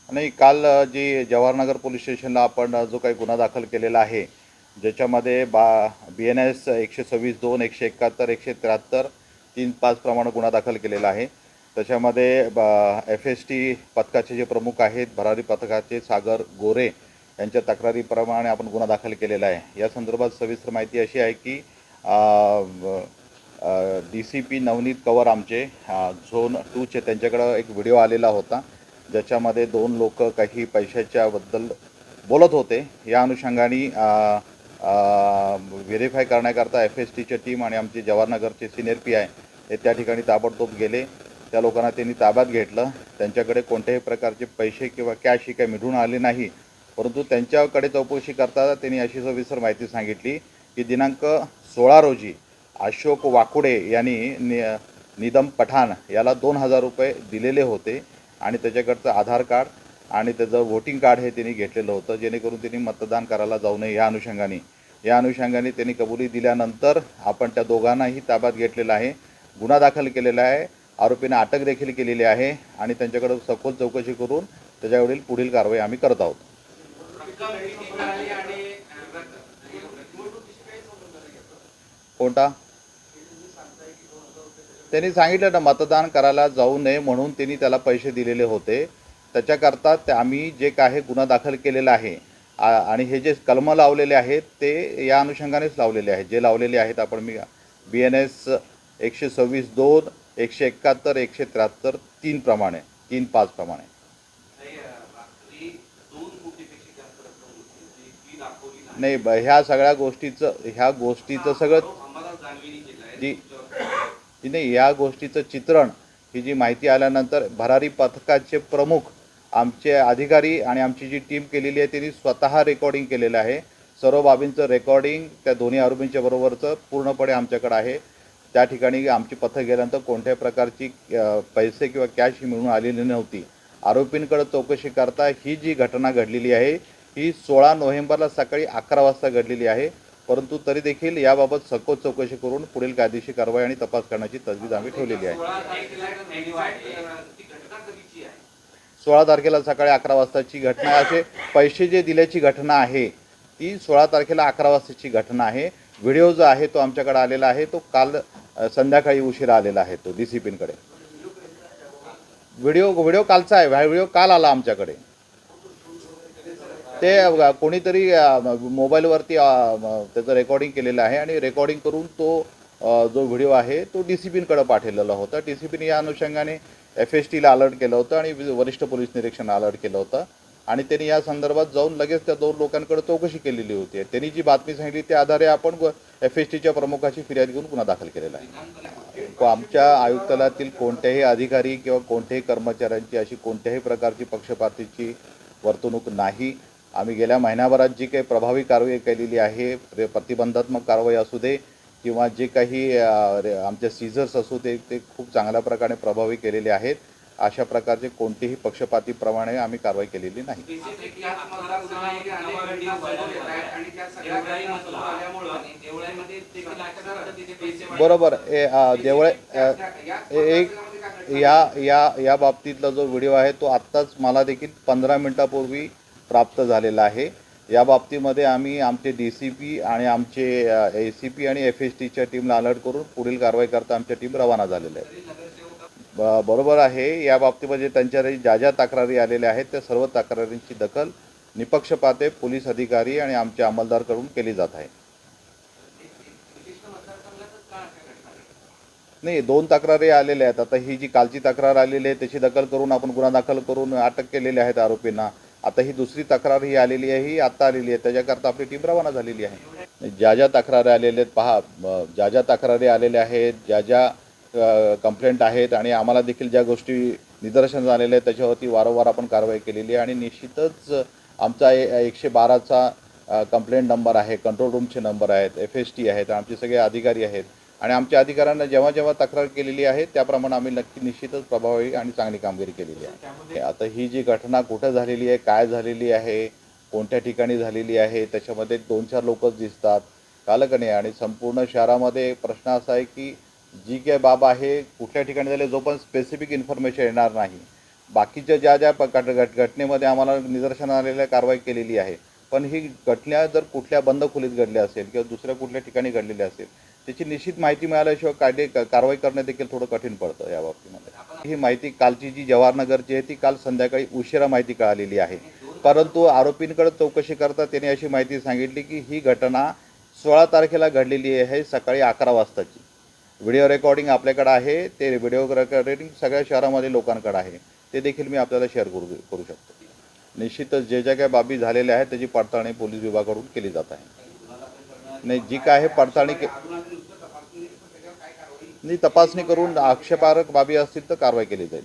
नाही, काल जी जवाहरनगर पोलीस स्टेशनला आपण जो काही गुन्हा दाखल केलेला आहे, ज्याच्यामध्ये BNS 126(2), 171, 173, 35 प्रमाणे गुन्हा दाखल केलेला आहे. त्याच्यामध्ये FST पथकाचे जे प्रमुख आहेत, भरारी पथकाचे सागर गोरे यांच्या तक्रारीप्रमाणे आपण गुन्हा दाखल केलेला आहे. या संदर्भात सविस्तर माहिती अशी आहे की DCP नवनीत कवर आमचे झोन 2चे त्यांच्याकडं एक व्हिडिओ आलेला होता, ज्याच्यामध्ये दोन लोक काही पैशाच्याबद्दल बोलत होते. या अनुषंगाने व्हेरीफाय करण्याकरता FSTची टीम आणि आमचे जवाहरनगरचे सिनियर PI हे त्या ठिकाणी ताबडतोब गेले. त्या लोकांना त्यांनी ताब्यात घेतलं. त्यांच्याकडे कोणत्याही प्रकारचे पैसे किंवा कॅश ही काही मिळून आले नाही, परंतु त्यांच्याकडे चौकशी करता त्यांनी अशी सविस्तर माहिती सांगितली की दिनांक 16 रोजी अशोक वाकुडे यांनी निदम पठाण याला 2,000 रुपये दिलेले होते आणि त्याच्याकडचं आधार कार्ड आणि त्याचं वोटिंग कार्ड हे त्यांनी घेतलेलं होतं, जेणेकरून त्यांनी मतदान करायला जाऊ नये. या अनुषंगाने त्यांनी कबुली दिल्यानंतर आपण त्या दोघांनाही ताब्यात घेतलेलं आहे, गुन्हा दाखल केलेला आहे, आरोपींना अटक देखील केलेली आहे आणि त्यांच्याकडे सखोल चौकशी करून त्याच्यावरील पुढील कारवाई आम्ही करत आहोत. कोणता? त्यांनी सांगितलं ना, मतदान करायला जाऊ नये म्हणून त्यांनी त्याला पैसे दिलेले होते. त्याच्याकरता आम्ही जे काही गुन्हा दाखल केलेला आहे आणि हे जे कलमं लावलेले आहेत ते या अनुषंगानेच लावलेले आहेत. जे लावलेले आहेत आपण BNS 126(2), 171, 173, 3 प्रमाणे 3-5 प्रमाणे. नाही, ह्या सगळ्या गोष्टीचं सगळं जी नाही, या गोष्टीचं चित्रण ही जी माहिती आल्यानंतर भरारी पथकाचे प्रमुख आमचे अधिकारी आणि आमची जी टीम केलेली आहे त्यांनी स्वतः रेकॉर्डिंग केलेलं आहे. सर्व बाबींचं रेकॉर्डिंग त्या दोन्ही आरोपींच्या बरोबरचं पूर्णपणे आमच्याकडे आहे. त्या ठिकाणी आमची पथक गेल्यानंतर कोणत्याही प्रकारची पैसे किंवा कॅश ही मिळून आलेली नव्हती. आरोपींकडे चौकशी करता ही जी घटना घडलेली आहे ही 16 नोव्हेंबरला सकाळी 11 वाजता घडलेली आहे, परंतु तरी देखील याबाबत सखोल चौकशी करून पुढील कायदेशीर कारवाई आणि तपास करण्याची तजवीज आम्ही ठेवलेली आहे. 16 तारखेला सकाळी 11 वाजताची घटना आहे. असे पैसे जे दिल्याची घटना आहे ती 16 तारखेला 11 वाजताची घटना आहे. व्हिडिओ जो आहे तो आमच्याकडे आलेला आहे, तो काल संध्याकाळी उशिरा आलेला आहे तो DCPंकडे. व्हिडिओ कालचा आहे, व्हिडिओ काल आला आमच्याकडे. ते कोणीतरी मोबाईलवरती त्याचं रेकॉर्डिंग केलेलं आहे आणि रेकॉर्डिंग करून तो जो व्हिडिओ आहे तो DCPंकडे पाठवलेला होता. DCPने या अनुषंगाने FSTला अलर्ट केलं होतं आणि वरिष्ठ पोलीस निरीक्षकांना अलर्ट केलं होतं आणि त्यांनी या संदर्भात जाऊन लगेच त्या दोन लोकांकडे चौकशी केलेली होती. त्यांनी जी बातमी सांगितली त्या आधारे आपण FSTच्या प्रमुखाची फिर्याद घेऊन गुन्हा दाखल केलेला आहे. आमच्या आयुक्तालयातील कोणत्याही अधिकारी किंवा कोणत्याही कर्मचाऱ्यांची अशी कोणत्याही प्रकारची पक्षपातीची वर्तणूक नाही. आम्ही गेल्या महिन्याभरात जी काही प्रभावी कारवाई केलेली आहे, प्रतिबंधात्मक कारवाई असू दे किंवा जे काही आमचे सीझर्स असू दे, ते खूप चांगल्या प्रकारे प्रभावी केलेले आहेत. अशा प्रकारचे कोणतेही पक्षपातीप्रमाणे आम्ही कारवाई केलेली नाही. बरोबर. देवळे एक या बाबतीतला जो व्हिडिओ आहे तो आत्ताच मला देखील 15 मिनिटापूर्वी प्राप्त झालेला आहे. या बाबतीमध्ये आम्ही आमचे DCP आणि आमचे ACP आणि FSTच्या टीमला अलर्ट करून पुढील कारवाई करता आमच्या टीम रवाना झालेल्या आहे. बरोबर आहे. या बाबतीमध्ये त्यांच्या ज्या तक्रारी आलेल्या आहेत त्या सर्व तक्रारींची दखल निपक्षपाती पोलीस अधिकारी आणि आमचे अंमलदार करून केली जात आहे. नाही, 2 तक्रारी आलेल्या आहेत. आता ही जी कालची तक्रार आलेली आहे त्याची दखल करून आपण गुन्हा दाखल करून अटक केलेली आहेत आरोपींना. आता ही दुसरी तक्रार ही आलेली आहे, ही आत्ता आलेली आहे, त्याच्याकरता आपली टीम रवाना झालेली आहे. ज्या तक्रारी आलेल्या आहेत पहा, ज्या तक्रारी आलेल्या आहेत, ज्या कंप्लेंट आहेत आणि आम्हाला देखील ज्या गोष्टी निदर्शन झालेल्या आहेत त्याच्यावरती वारंवार आपण कारवाई केलेली आहे आणि निश्चितच आमचा 112चा कंप्लेंट नंबर आहे, कंट्रोल रूमचे नंबर आहेत, FST आहेत, आमचे सगळे अधिकारी आहेत आणि आमच्या अधिकाऱ्यांना जेव्हा तक्रार केलेली आहे त्याप्रमाणे आम्ही निश्चितच प्रभावी आणि चांगली कामगिरी केलेली आहे. आता ही जी घटना कुठं झालेली आहे, काय झालेली आहे, कोणत्या ठिकाणी झालेली आहे, त्याच्यामध्ये 2-4 लोकच दिसतात, कळलं का नाही. आणि संपूर्ण शहरामध्ये प्रश्न असा आहे की जी काय बाब आहे कुठल्या ठिकाणी झाले जोपर्यंत स्पेसिफिक इन्फॉर्मेशन येणार नाही बाकीच्या ज्या ज्या घटनेमध्ये आम्हाला निदर्शन आलेल्या कारवाई केलेली आहे, पण ही घटना जर कुठल्या बंद खोलीत घडली असेल किंवा दुसऱ्या कुठल्या ठिकाणी घडलेली असेल, त्याची निश्चित माहिती मिळाल्याशिवाय कारवाई करणं देखील थोडं कठीण पडतं या बाबतीमध्ये. ही माहिती कालची जी जवाहरनगरची आहे ती काल संध्याकाळी उशिरा माहिती कळालेली आहे, परंतु आरोपींकडे चौकशी करता त्यांनी अशी माहिती सांगितली की ही घटना 16 तारखेला घडलेली आहे, सकाळी 11 वाजताची. व्हिडिओ रेकॉर्डिंग आपल्याकडे आहे, ते व्हिडिओ रेकॉर्डिंग सगळ्या शहरामध्ये लोकांकडे आहे, ते देखील मी आपल्याला शेअर करू शकतो. निश्चितच जे ज्या काही बाबी झालेल्या आहेत त्याची पडताळणी पोलीस विभागाकडून केली जात आहे. नाही, जी काय आहे पडताळणी तपासणी करून आक्षेपार्ह बाबी असतील तर कारवाई केली जाईल.